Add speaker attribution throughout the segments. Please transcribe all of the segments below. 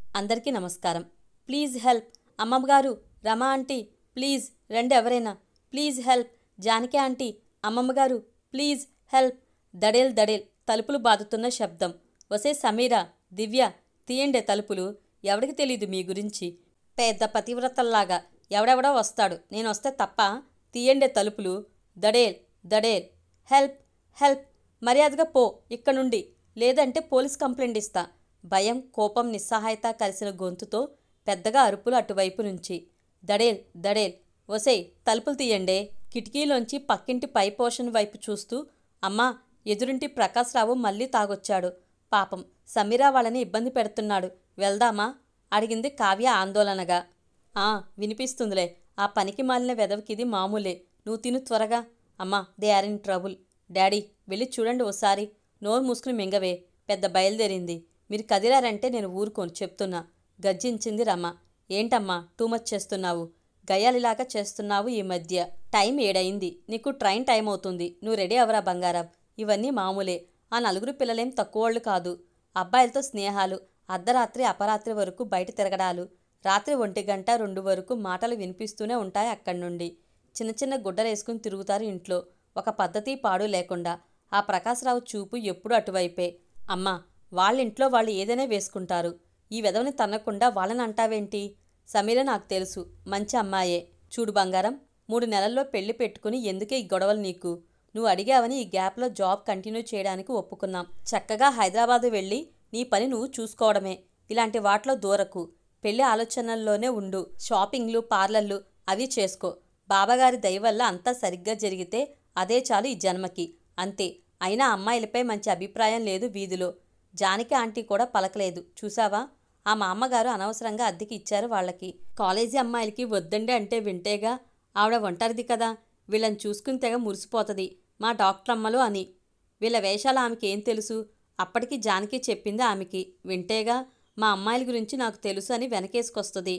Speaker 1: అందరికీ నమస్కారం. Please help. అమ్మమ్మగారు, రమా ఆంటీ, ప్లీజ్ రండి ఎవరైనా. Please help. జానకి ఆంటీ, అమ్మమ్మగారు, ప్లీజ్ హెల్ప్. దడేల్ దడేల్ తలుపులు బాదుతున్న శబ్దం. వసే సమీరా, దివ్య, తీయండే తలుపులు. ఎవడికి తెలీదు మీ గురించి. పెద్ద పతివ్రతల్లాగా ఎవడెవడో వస్తాడు, నేనొస్తే తప్ప. తీయండే తలుపులు. దడేల్ దడేల్. Help help. మర్యాదగా పో ఇక్కడ నుండి, లేదంటే పోలీస్ కంప్లైంట్ ఇస్తా. భయం, కోపం, నిస్సహాయత కలిసిన గొంతుతో పెద్దగా అరుపులు అటువైపు నుంచి. దడేల్ దడేల్. ఒసేయ్ తలుపులు తీయండే. కిటికీలోంచి పక్కింటి పై పోర్షన్ వైపు చూస్తూ, అమ్మా, ఎదురింటి ప్రకాశ్రావు మళ్ళీ తాగొచ్చాడు. పాపం సమీరా వాళ్ళని ఇబ్బంది పెడుతున్నాడు, వెళ్దామా అడిగింది కావ్య ఆందోళనగా. వినిపిస్తుందిలే. ఆ పనికి మాలిన వెదవికిది మామూలే. నువ్వు తిను త్వరగా. అమ్మా, they are in trouble. Daddy వెళ్ళి చూడండి ఓసారి. నోరు మూసుకుని మింగవే. పెద్ద బయలుదేరింది. మీరు కదిలారంటే నేను ఊరుకోను చెప్తున్నా, గర్జించింది రమ. ఏంటమ్మా టూ మచ్ చేస్తున్నావు? గయ్యాలిలాగా చేస్తున్నావు ఈ మధ్య. టైం 7 అయింది. నీకు ట్రైన్ టైం అవుతుంది. నువ్వు రెడీ అవరా బంగారం. ఇవన్నీ మామూలే. ఆ నలుగురు పిల్లలేం తక్కువోళ్ళు కాదు. అబ్బాయిలతో స్నేహాలు, అర్ధరాత్రి అపరాత్రి వరకు బయట తిరగడాలు, రాత్రి 1 గంట 2 వరకు మాటలు వినిపిస్తూనే ఉంటాయి అక్కడి నుండి. చిన్న చిన్న గుడ్డలేసుకుని తిరుగుతారు ఇంట్లో, ఒక పద్ధతి పాడు లేకుండా. ఆ ప్రకాశ్రావు చూపు ఎప్పుడు అటువైపే. అమ్మా, వాళ్ళింట్లో వాళ్ళు ఏదైనా వేసుకుంటారు. ఈ వెధవని తన్నకుండా వాళ్ళని అంటావేంటి? సమీర నాకు తెలుసు, మంచి అమ్మాయే. చూడు బంగారం, 3 నెలల్లో పెళ్లి పెట్టుకుని ఎందుకే ఈ గొడవలు నీకు? నువ్వు అడిగావని ఈ గ్యాప్లో జాబ్ కంటిన్యూ చేయడానికి ఒప్పుకున్నాం. చక్కగా హైదరాబాదు వెళ్ళి నీ పని నువ్వు చూసుకోవడమే. ఇలాంటి వాటిలో దూరకు. పెళ్లి ఆలోచనల్లోనే ఉండు. షాపింగ్లు, పార్లర్లు అవి చేసుకో. బాబాగారి దయ వల్ల అంతా సరిగ్గా జరిగితే అదే చాలు ఈ జన్మకి. అంతే. అయినా అమ్మాయిలపై మంచి అభిప్రాయం లేదు వీధిలో. జానకి ఆంటీ కూడా పలకలేదు. చూసావా, ఆ మా అమ్మగారు అనవసరంగా అద్దెకి ఇచ్చారు వాళ్ళకి. కాలేజీ అమ్మాయిలకి వద్దండి అంటే వింటేగా. ఆవిడ ఒంటరిది కదా, వీళ్ళని చూసుకుని తెగ మురిసిపోతుంది మా డాక్టరమ్మలు అని. వీళ్ళ వేషాలు ఆమెకి ఏం తెలుసు? అప్పటికి జానకి చెప్పింది ఆమెకి. వింటేగా. మా అమ్మాయిల గురించి నాకు తెలుసు అని వెనకేసుకొస్తుంది.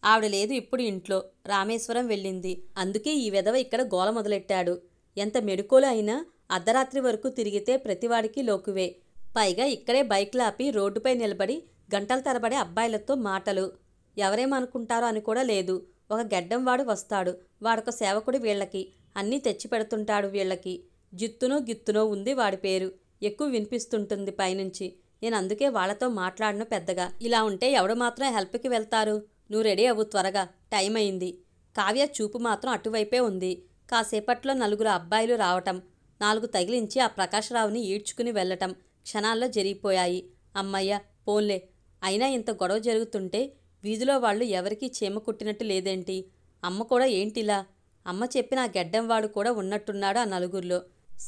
Speaker 1: ఆవిడ లేదు ఇప్పుడు ఇంట్లో, రామేశ్వరం వెళ్ళింది. అందుకే ఈ వెధవ ఇక్కడ గోల మొదలెట్టాడు. ఎంత మెడుకోలు అయినా అర్ధరాత్రి వరకు తిరిగితే ప్రతివాడికి లోకువే. పైగా ఇక్కడే బైక్లాపి రోడ్డుపై నిలబడి గంటల తరబడి అబ్బాయిలతో మాటలు. ఎవరేమనుకుంటారో అని కూడా లేదు. ఒక గెడ్డంవాడు వస్తాడు, వాడొక సేవకుడు వీళ్ళకి. అన్నీ తెచ్చిపెడుతుంటాడు వీళ్ళకి. జిత్తునో గిత్తునో ఉంది వాడి పేరు. ఎక్కువ వినిపిస్తుంటుంది పైనుంచి. నేను అందుకే వాళ్లతో మాట్లాడను పెద్దగా. ఇలా ఉంటే ఎవడు మాత్రం హెల్ప్కి వెళ్తారు? నువ్వు రెడీ అవ్వు త్వరగా, టైం అయింది. కావ్య చూపు మాత్రం అటువైపే ఉంది. కాసేపట్లో 4 అబ్బాయిలు రావటం, 4 తగిలించి ఆ ప్రకాశ్రావుని ఈడ్చుకుని వెళ్లటం క్షణాల్లో జరిగిపోయాయి. అమ్మయ్య, పోన్లే. అయినా ఇంత గొడవ జరుగుతుంటే వీధిలో వాళ్ళు ఎవరికీ చీమ కుట్టినట్టు లేదేంటి? అమ్మ కూడా ఏంటిలా? అమ్మ చెప్పిన ఆ గెడ్డంవాడు కూడా ఉన్నట్టున్నాడు ఆ నలుగురిలో.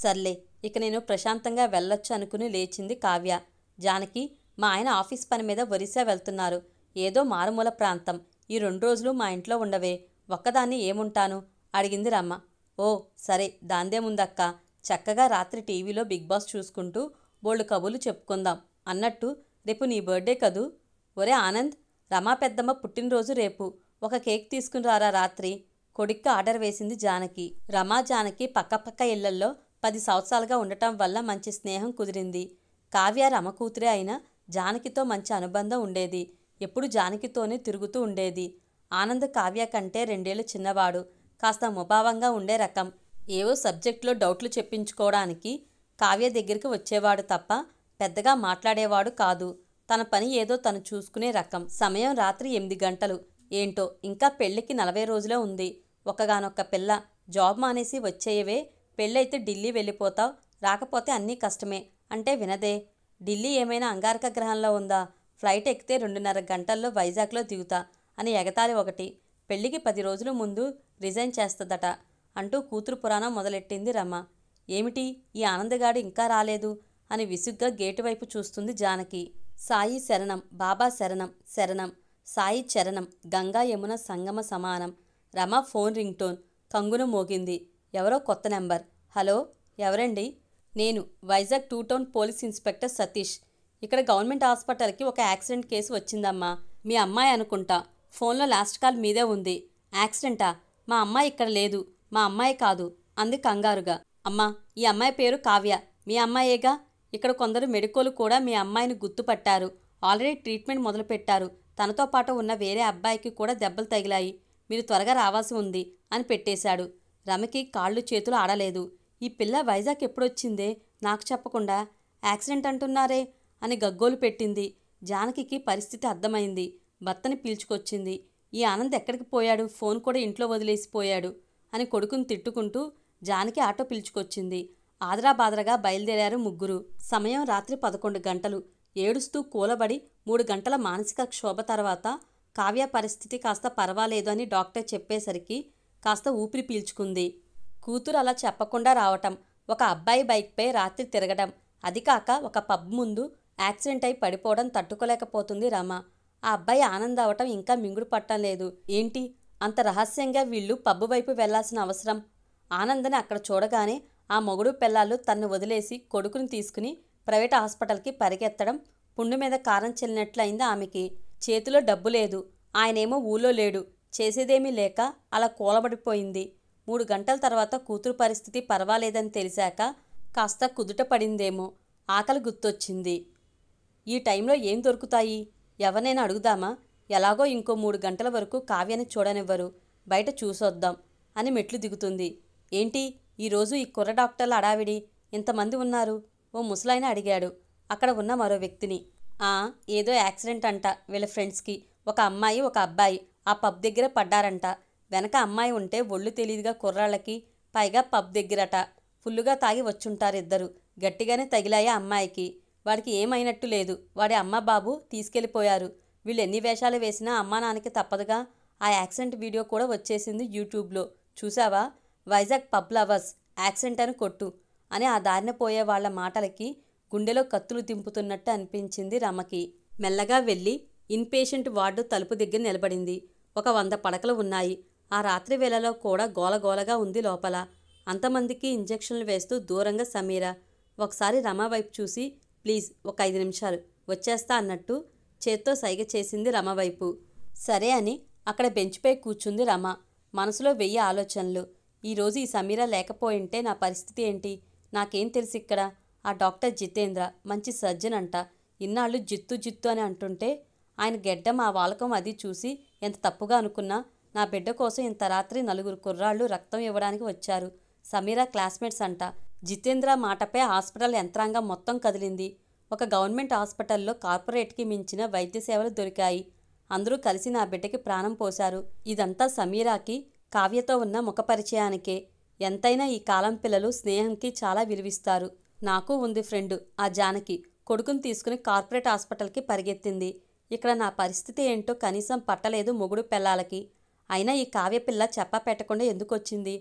Speaker 1: సర్లే, ఇక నేను ప్రశాంతంగా వెళ్ళొచ్చు అనుకుని లేచింది కావ్య. జానకి, మా ఆయన ఆఫీస్ పని మీద ఒరిస్సా వెళ్తున్నారు. ఏదో మారుమూల ప్రాంతం. ఈ 2 రోజులు మా ఇంట్లో ఉండవే. ఒక్కదాన్ని ఏముంటాను అడిగింది రమ్మ. ఓ సరే, దాందేముందక్క. చక్కగా రాత్రి టీవీలో బిగ్ బాస్ చూసుకుంటూ బోల్డు కబుర్లు చెప్పుకుందాం. అన్నట్టు రేపు నీ బర్త్డే కదూ? ఒరే ఆనంద్, రమా పెద్దమ్మ పుట్టినరోజు రేపు. ఒక కేక్ తీసుకుని రారా రాత్రి. కొడుక్కి ఆర్డర్ వేసింది జానకి. రమా జానకి పక్కపక్క ఇళ్లల్లో 10 సంవత్సరాలుగా ఉండటం వల్ల మంచి స్నేహం కుదిరింది. కావ్య రమ కూతురే అయినా జానకితో మంచి అనుబంధం ఉండేది. ఎప్పుడు జానకితోనే తిరుగుతూ ఉండేది. ఆనంద్ కావ్య కంటే 2 ఏళ్లు చిన్నవాడు. కాస్త ముభావంగా ఉండే రకం. ఏవో సబ్జెక్టులో డౌట్లు చెప్పించుకోవడానికి కావ్య దగ్గరికి వచ్చేవాడు తప్ప పెద్దగా మాట్లాడేవాడు కాదు. తన పని ఏదో తను చూసుకునే రకం. సమయం రాత్రి 8 గంటలు. ఏంటో ఇంకా పెళ్లికి 40 రోజులే ఉంది. ఒక్కగానొక్క పిల్ల. జాబ్ మానేసి వచ్చేయవే, పెళ్ళైతే ఢిల్లీ వెళ్ళిపోతావు, రాకపోతే అన్నీ కష్టమే అంటే వినదే. ఢిల్లీ ఏమైనా అంగారక గ్రహంలో ఉందా? ఫ్లైట్ ఎక్కితే 2.5 గంటల్లో వైజాగ్లో దిగుతా అని ఎగతాళి ఒకటి. పెళ్లికి 10 రోజుల ముందు రిజైన్ చేస్తుందట అంటూ కూతురు పురాణం మొదలెట్టింది రమ. ఏమిటి ఈ ఆనందగాడు ఇంకా రాలేదు అని విసుగ్గా గేటు వైపు చూస్తుంది జానకి. సాయి శరణం, బాబా శరణం, శరణం. సాయి చరణం, గంగా యమున సంగమ సమానం. రమ ఫోన్ రింగ్ టోన్ కంగున మోగింది. ఎవరో కొత్త నెంబర్. హలో, ఎవరండి? నేను Vizag 2 town police inspector Satish. ఇక్కడ గవర్నమెంట్ హాస్పిటల్కి ఒక యాక్సిడెంట్ కేసు వచ్చిందమ్మా. మీ అమ్మాయి అనుకుంటా. ఫోన్లో లాస్ట్ కాల్ మీదే ఉంది. యాక్సిడెంటా? మా అమ్మాయి ఇక్కడ లేదు. మా అమ్మాయి కాదు అంది కంగారుగా. అమ్మా, ఈ అమ్మాయి పేరు కావ్య. మీ అమ్మాయేగా. ఇక్కడ కొందరు మెడికోలు కూడా మీ అమ్మాయిని గుర్తుపట్టారు. ఆల్రెడీ ట్రీట్మెంట్ మొదలుపెట్టారు. తనతో పాటు ఉన్న వేరే అబ్బాయికి కూడా దెబ్బలు తగిలాయి. మీరు త్వరగా రావాల్సి ఉంది అని పెట్టేశాడు. రమకి కాళ్ళు చేతులు ఆడలేదు. ఈ పిల్ల వైజాగ్ ఎప్పుడొచ్చిందే, నాకు చెప్పకుండా? యాక్సిడెంట్ అంటున్నారే అని గగ్గోలు పెట్టింది. జానకికి పరిస్థితి అర్థమైంది. భర్తని పీల్చుకొచ్చింది. ఈ ఆనంద్ ఎక్కడికి పోయాడు? ఫోన్ కూడా ఇంట్లో వదిలేసిపోయాడు అని కొడుకుని తిట్టుకుంటూ జానకి ఆటో పిలుచుకొచ్చింది. ఆదరాబాదరగా బయలుదేరారు ముగ్గురు. సమయం రాత్రి 11 గంటలు. ఏడుస్తూ కూలబడి 3 గంటల మానసిక క్షోభ తర్వాత కావ్య పరిస్థితి కాస్త పర్వాలేదు అని డాక్టర్ చెప్పేసరికి కాస్త ఊపిరి పీల్చుకుంది. కూతురు అలా చెప్పకుండా రావటం, ఒక అబ్బాయి బైక్పై రాత్రి తిరగడం, అది కాక ఒక పబ్ ముందు యాక్సిడెంట్ అయి పడిపోవడం తట్టుకోలేకపోతుంది రమ. ఆ అబ్బాయి ఆనంద్ అవటం ఇంకా మింగుడు పట్టం లేదు. ఏంటి అంత రహస్యంగా వీళ్ళు పబ్బు వైపు వెళ్లాల్సిన అవసరం? ఆనందని అక్కడ చూడగానే ఆ మొగుడు పెళ్ళాళ్ళు తన్ను వదిలేసి కొడుకుని తీసుకుని ప్రైవేట్ హాస్పిటల్కి పరిగెత్తడం పుండు మీద కారం చెల్లినట్లయింది ఆమెకి. చేతిలో డబ్బు లేదు, ఆయనేమో ఊళ్ళో లేడు. చేసేదేమీ లేక అలా కూలబడిపోయింది. 3 గంటల తర్వాత కూతురు పరిస్థితి పర్వాలేదని తెలిసాక కాస్త కుదుట పడిందేమో. ఆకలి గుర్తొచ్చింది. ఈ టైంలో ఏం దొరుకుతాయి? ఎవరినైనా అడుగుదామా? ఎలాగో ఇంకో 3 గంటల వరకు కావ్యాన్ని చూడనివ్వరు, బయట చూసొద్దాం అని మెట్లు దిగుతుంది. ఏంటి ఈరోజు ఈ కుర్ర డాక్టర్ల అడావిడి? ఇంతమంది ఉన్నారు? ఓ ముసలాయన అడిగాడు అక్కడ ఉన్న మరో వ్యక్తిని. ఏదో యాక్సిడెంట్ అంట వీళ్ళ ఫ్రెండ్స్కి. ఒక అమ్మాయి ఒక అబ్బాయి ఆ పబ్ దగ్గర పడ్డారంట. వెనక అమ్మాయి ఉంటే ఒళ్ళు తెలియదుగా కుర్రాళ్ళకి. పైగా పబ్ దగ్గరట. ఫుల్లుగా తాగి వచ్చుంటారిద్దరు. గట్టిగానే తగిలాయా అమ్మాయికి. వాడికి ఏమైనట్టు లేదు. వాడి అమ్మ బాబు తీసుకెళ్ళిపోయారు. వీళ్ళు ఎన్ని వేషాలు వేసినా అమ్మా నాన్నకి తప్పదుగా. ఆ యాక్సిడెంట్ వీడియో కూడా వచ్చేసింది యూట్యూబ్లో. చూసావా? వైజాగ్ పబ్ లవర్స్ యాక్సిడెంట్ అని కొట్టు అని ఆ దారిన పోయే వాళ్ల మాటలకి గుండెలో కత్తులు దింపుతున్నట్టు అనిపించింది రమకి. మెల్లగా వెళ్ళి ఇన్పేషెంట్ వార్డు తలుపు దగ్గర నిలబడింది. ఒక 100 పడకలు ఉన్నాయి. ఆ రాత్రి వేళలో కూడా గోలగోలగా ఉంది లోపల. అంతమందికి ఇంజెక్షన్లు వేస్తూ దూరంగా సమీర. ఒకసారి రమ వైపు చూసి ప్లీజ్ ఒక 5 నిమిషాలు వచ్చేస్తా అన్నట్టు చేత్తో సైగ చేసింది రమ వైపు. సరే అని అక్కడ బెంచ్పై కూర్చుంది రమ. మనసులో 1000 ఆలోచనలు. ఈరోజు ఈ సమీర లేకపోయింటే నా పరిస్థితి ఏంటి? నాకేం తెలుసు ఇక్కడ? ఆ డాక్టర్ జితేంద్ర మంచి సర్జన్ అంట. ఇన్నాళ్ళు జిత్తు జిత్తు అని అంటుంటే ఆయన గెడ్డం ఆ వాలకం అది చూసి ఎంత తప్పుగా అనుకున్నా. నా బిడ్డ కోసం ఇంత రాత్రి 4 కుర్రాళ్ళు రక్తం ఇవ్వడానికి వచ్చారు. సమీర క్లాస్మేట్స్ అంట. జితేంద్ర మాటపై హాస్పిటల్ యంత్రాంగం మొత్తం కదిలింది. ఒక గవర్నమెంట్ హాస్పిటల్లో కార్పొరేట్కి మించిన వైద్య సేవలు దొరికాయి. అందరూ కలిసి నా బిడ్డకి ప్రాణం పోశారు. ఇదంతా సమీరాకి కావ్యతో ఉన్న ముఖపరిచయానికే. ఎంతైనా ఈ కాలం పిల్లలు స్నేహంకి చాలా విలువిస్తారు. నాకు ఉంది ఫ్రెండు ఆ జానకి. కొడుకుని తీసుకుని కార్పొరేట్ హాస్పిటల్కి పరిగెత్తింది. ఇక్కడ నా పరిస్థితి ఏంటో కనీసం పట్టలేదు మొగుడు పెళ్ళాలకి. అయినా ఈ కావ్య పిల్ల చెప్పా పెట్టకుండా ఎందుకొచ్చింది?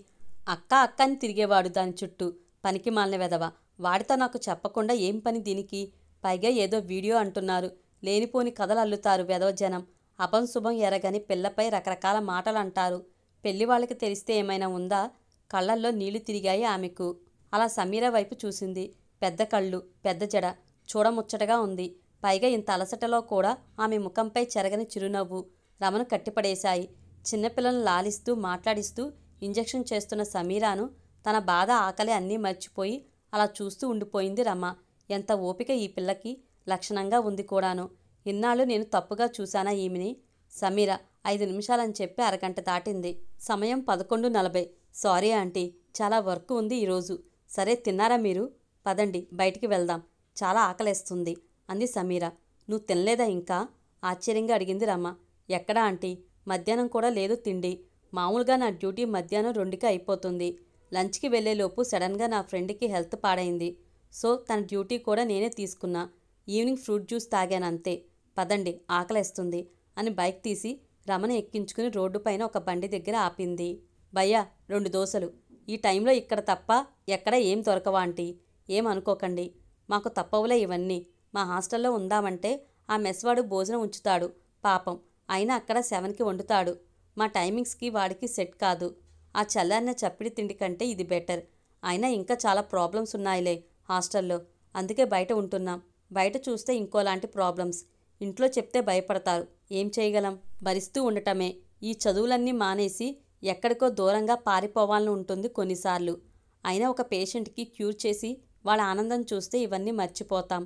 Speaker 1: అక్క అక్క అని తిరిగేవాడు దాని చుట్టూ. పనికి మాలిన వెధవ. వాడితో నాకు చెప్పకుండా ఏం పని దీనికి? పైగా ఏదో వీడియో అంటున్నారు. లేనిపోని కథలు అల్లుతారు వెధవ జనం. అభం శుభం ఎరగని పిల్లపై రకరకాల మాటలు అంటారు. పెళ్లి వాళ్ళకి తెలిస్తే ఏమైనా ఉందా? కళ్ళల్లో నీళ్లు తిరిగాయి ఆమెకు. అలా సమీర వైపు చూసింది. పెద్ద కళ్ళు, పెద్ద జడ, చూడముచ్చటగా ఉంది. పైగా ఇంత అలసటలో కూడా ఆమె ముఖంపై చెరగని చిరునవ్వు రమను కట్టిపడేశాయి. చిన్నపిల్లలను లాలిస్తూ మాట్లాడిస్తూ ఇంజెక్షన్ చేస్తున్న సమీరాను తన బాధ ఆకలి అన్నీ మర్చిపోయి అలా చూస్తూ ఉండిపోయింది రమ. ఎంత ఓపిక ఈ పిల్లకి! లక్షణంగా ఉంది కూడాను. ఇన్నాళ్ళు నేను తప్పుగా చూశానా ఈమెని? సమీర 5 నిమిషాలని చెప్పి అరగంట దాటింది. సమయం 11:40. సారీ ఆంటీ, చాలా వర్క్ ఉంది ఈరోజు. సరే తిన్నారా మీరు? పదండి బయటికి వెళ్దాం, చాలా ఆకలేస్తుంది అంది సమీర. నువ్వు తినలేదా ఇంకా? ఆశ్చర్యంగా అడిగింది రమ. ఎక్కడా ఆంటీ, మధ్యాహ్నం కూడా లేదు తిండి. మామూలుగా నా డ్యూటీ మధ్యాహ్నం 2కి అయిపోతుంది. లంచ్కి వెళ్లేలోపు సడన్గా నా ఫ్రెండ్కి హెల్త్ పాడైంది. సో తన డ్యూటీ కూడా నేనే తీసుకున్నా. ఈవినింగ్ ఫ్రూట్ జ్యూస్ తాగానంతే. పదండి ఆకలేస్తుంది అని బైక్ తీసి రమను ఎక్కించుకుని రోడ్డు పైన ఒక బండి దగ్గర ఆపింది. భయ్యా 2 దోశలు. ఈ టైంలో ఇక్కడ తప్ప ఎక్కడ ఏం దొరకవా ఆంటీ? ఏమనుకోకండి, మాకు తప్పవులే ఇవన్నీ. మా హాస్టల్లో ఉందామంటే ఆ మెస్వాడు భోజనం ఉంచుతాడు పాపం. అయినా అక్కడ 7కి వండుతాడు. మా టైమింగ్స్కి వాడికి సెట్ కాదు. ఆ చల్లారిన చప్పిడి తిండి కంటే ఇది బెటర్. అయినా ఇంకా చాలా ప్రాబ్లమ్స్ ఉన్నాయిలే హాస్టల్లో, అందుకే బయట ఉంటున్నాం. బయట చూస్తే ఇంకోలాంటి ప్రాబ్లమ్స్. ఇంట్లో చెప్తే భయపడతారు. ఏం చేయగలం? భరిస్తూ ఉండటమే. ఈ చదువులన్నీ మానేసి ఎక్కడికో దూరంగా పారిపోవాలని ఉంటుంది కొన్నిసార్లు. అయినా ఒక పేషెంట్కి క్యూర్ చేసి వాళ్ళ ఆనందం చూస్తే ఇవన్నీ మర్చిపోతాం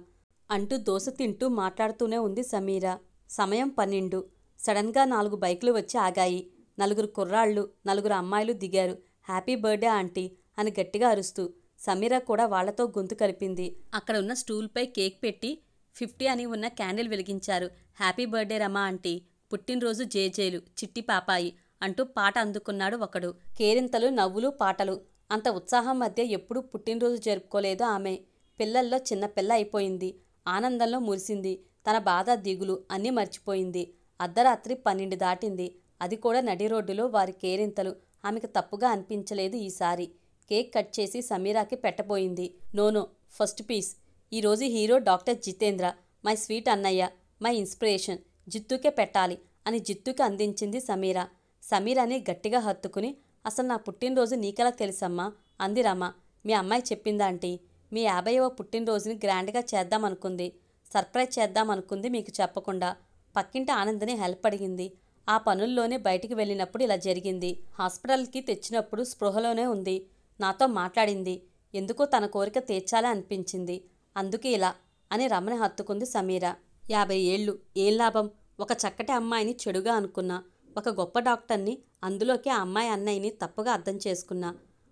Speaker 1: అంటూ దోశ తింటూ మాట్లాడుతూనే ఉంది సమీర. సమయం 12. సడన్గా 4 బైకులు వచ్చి ఆగాయి. 4 కుర్రాళ్ళు, 4 అమ్మాయిలు దిగారు. హ్యాపీ బర్త్డే ఆంటీ అని గట్టిగా అరుస్తూ. సమీర కూడా వాళ్లతో గొంతు కలిపింది. అక్కడ ఉన్న స్టూల్పై కేక్ పెట్టి 50 అని ఉన్న క్యాండిల్ వెలిగించారు. హ్యాపీ బర్త్డే రమా ఆంటీ, పుట్టినరోజు జేజేలు, చిట్టి పాపాయి అంటూ పాట అందుకున్నాడు ఒకడు. కేరింతలు, నవ్వులు, పాటలు. అంత ఉత్సాహం మధ్య ఎప్పుడూ పుట్టినరోజు జరుపుకోలేదు ఆమె. పిల్లల్లో చిన్నపిల్ల అయిపోయింది. ఆనందంలో మురిసింది. తన బాధ, దిగులు అన్నీ మర్చిపోయింది. అర్ధరాత్రి 12 దాటింది. అది కూడా నడి రోడ్డులో వారి కేరింతలు ఆమెకు తప్పుగా అనిపించలేదు ఈసారి. కేక్ కట్ చేసి సమీరాకి పెట్టబోయింది. No no, first piece. ఈరోజు hero doctor Jitendra, my sweet అన్నయ్య, మై ఇన్స్పిరేషన్, జిత్తుకే పెట్టాలి అని జిత్తుకి అందించింది సమీర. సమీరాని గట్టిగా హత్తుకుని, అసలు నా పుట్టినరోజు నీకెలా తెలుసమ్మా అంది రమ. మీ అమ్మాయి చెప్పిందా ఆంటీ? మీ 50వ పుట్టినరోజుని గ్రాండ్గా చేద్దామనుకుంది. సర్ప్రైజ్ చేద్దామనుకుంది మీకు చెప్పకుండా. పక్కింటి ఆనందని హెల్ప్ అడిగింది. ఆ పనుల్లోనే బయటికి వెళ్ళినప్పుడు ఇలా జరిగింది. హాస్పిటల్కి తెచ్చినప్పుడు స్పృహలోనే ఉంది. నాతో మాట్లాడింది. ఎందుకో తన కోరిక తీర్చాలే అనిపించింది. అందుకే ఇలా అని రమని హత్తుకుంది సమీర. 50 ఏళ్ళు, ఏం లాభం? ఒక చక్కటి అమ్మాయిని చెడుగా అనుకున్నా. ఒక గొప్ప డాక్టర్ని, అందులోకి ఆ అమ్మాయి అన్నయ్యని తప్పుగా అర్థం చేసుకున్నా.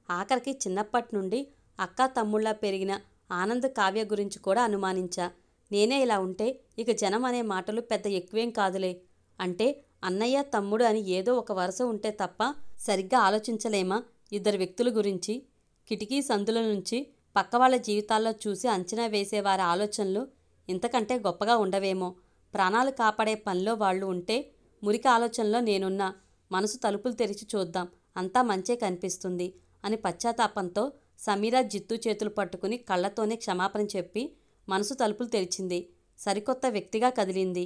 Speaker 1: ఆఖరికి చిన్నప్పటి నుండి అక్కా తమ్ముళ్ళ పెరిగిన ఆనంద్, కావ్య గురించి కూడా అనుమానించా. నేనే ఇలా ఉంటే ఇక జనం అనే మాటలు పెద్ద ఎక్కువేం కాదులే. అంటే అన్నయ్య, తమ్ముడు అని ఏదో ఒక వరుస ఉంటే తప్ప సరిగ్గా ఆలోచించలేమా ఇద్దరు వ్యక్తుల గురించి? కిటికీ సందుల నుంచి పక్కవాళ్ల జీవితాల్లో చూసి అంచనా వేసేవారి ఆలోచనలు ఇంతకంటే గొప్పగా ఉండవేమో. ప్రాణాలు కాపాడే పనిలో వాళ్ళు ఉంటే మురికి ఆలోచనలో నేనున్నా. మనసు తలుపులు తెరిచి చూద్దాం, అంతా మంచే కనిపిస్తుంది అని పశ్చాత్తాపంతో సమీర జిత్తు చేతులు పట్టుకుని కళ్లతోనే క్షమాపణ చెప్పి మనసు తలుపులు తెరిచింది. సరికొత్త వ్యక్తిగా కదిలింది.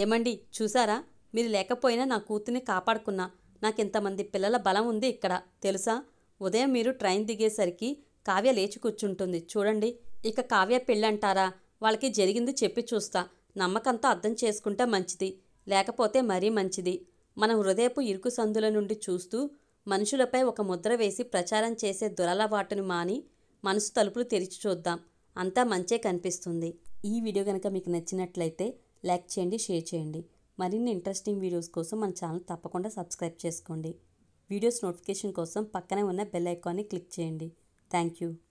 Speaker 1: ఏమండి చూసారా, మీరు లేకపోయినా నా కూతుర్ని కాపాడుకున్నా. నాకింతమంది పిల్లల బలం ఉంది ఇక్కడ తెలుసా? ఉదయం మీరు ట్రైన్ దిగేసరికి కావ్య లేచి కూర్చుంటుంది చూడండి. ఇక కావ్య పెళ్ళంటారా? వాళ్ళకి జరిగింది చెప్పి చూస్తా. నమ్మకంతో అర్థం చేసుకుంటే మంచిది, లేకపోతే మరీ మంచిది. మన హృదయపు ఇరుకు సందుల నుండి చూస్తూ మనుషులపై ఒక ముద్ర వేసి ప్రచారం చేసే దురలవాటుని మాని మనసు తలుపులు తెరిచి చూద్దాం, అంతా మంచే కనిపిస్తుంది. ఈ వీడియో కనుక మీకు నచ్చినట్లయితే లైక్ చేయండి, షేర్ చేయండి. మరిన్ని ఇంట్రెస్టింగ్ వీడియోస్ కోసం మన ఛానల్ తప్పకుండా సబ్స్క్రైబ్ చేసుకోండి. వీడియోస్ నోటిఫికేషన్ కోసం పక్కనే ఉన్న బెల్ ఐకాన్ని క్లిక్ చేయండి. Thank you.